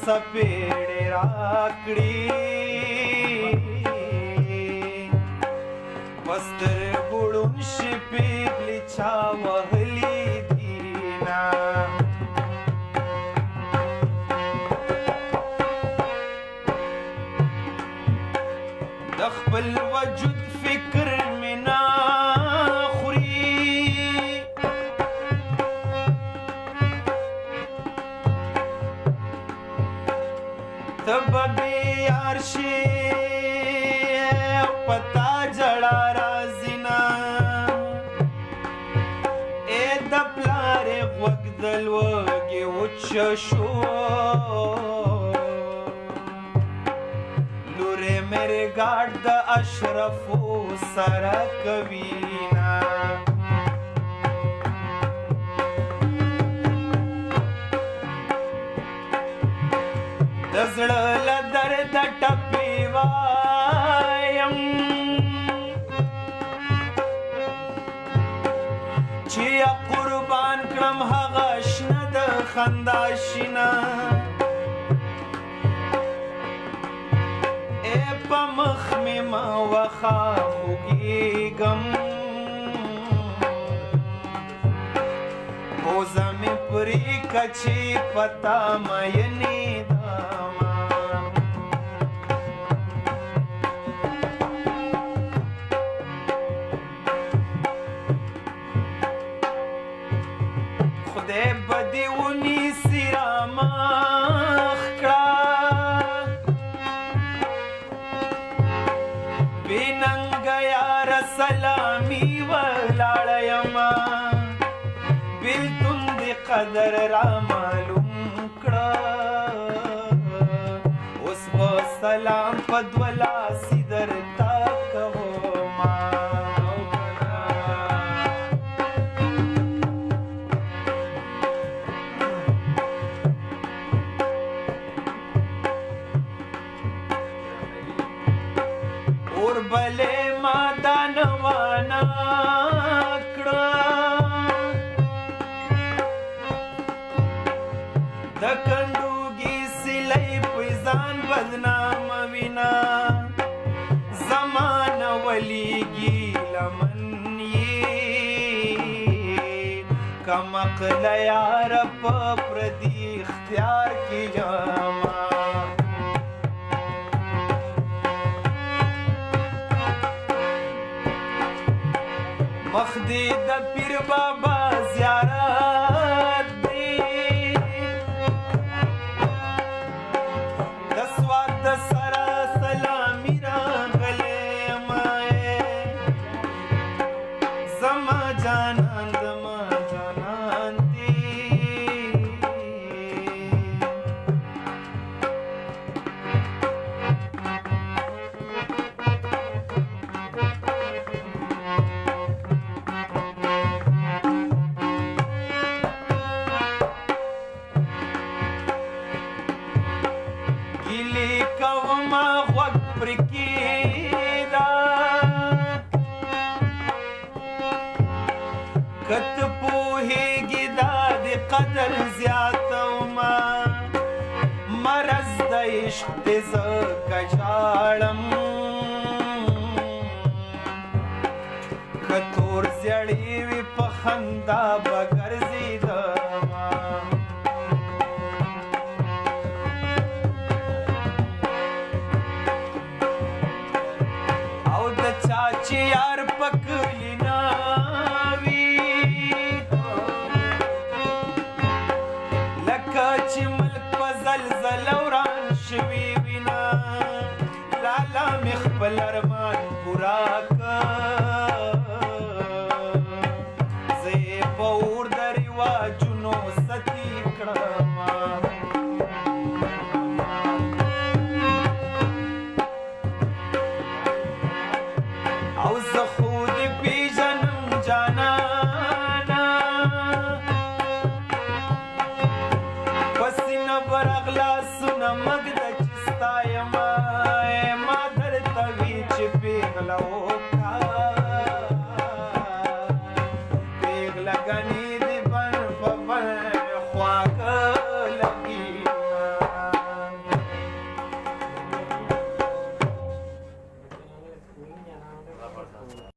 सपेड़े राकड़ी वस्त्र बुड़ुंश पिगली छावहली दीना दखबल वजुद फिक्र में ना यारशे पता जड़ा राजिना ए दपलारे वगदल वगे उच्चशो लुरे मेरे गाड़ द अशरफो सरा कवीना दजड़ल दर्द टपीवायम चिया कुर्बान क्रम हगशनद खंदाशिना ए पमख में मवखा होगी गम होजा में पुरी कची पता मयनी सलामी वलाड़यमा बिल तुंद कदर रामालूम कड़ा उस सलाम पद्वला सिदर ताकवो और भले मादानवाना दकंडूगी सिलाई पैजान बदनाम विना जमान वलीगी लमन ये कमक लयार प्रदी इख्तियार की जामा मखदी द पीर बाबा ज़ियारत दी दसवाद दसरा सलामी रागले माए जमा जानन दी کت پوهیږي دا د قدر زیاتوما مرض د عشق د زکه ژاړم که تور زیړې وي په خندا به ګرځېدما او د چا چې یار په کلي نه وي لکه چې ملک په زلزله وران شوي وینا لالا مې خپل ارمان پورا که زه یې په اور د رواجونو ستی کړمه او زه خو دې پیژنم جانانه په سینه به راغلاسونه مږده چې ستا یمه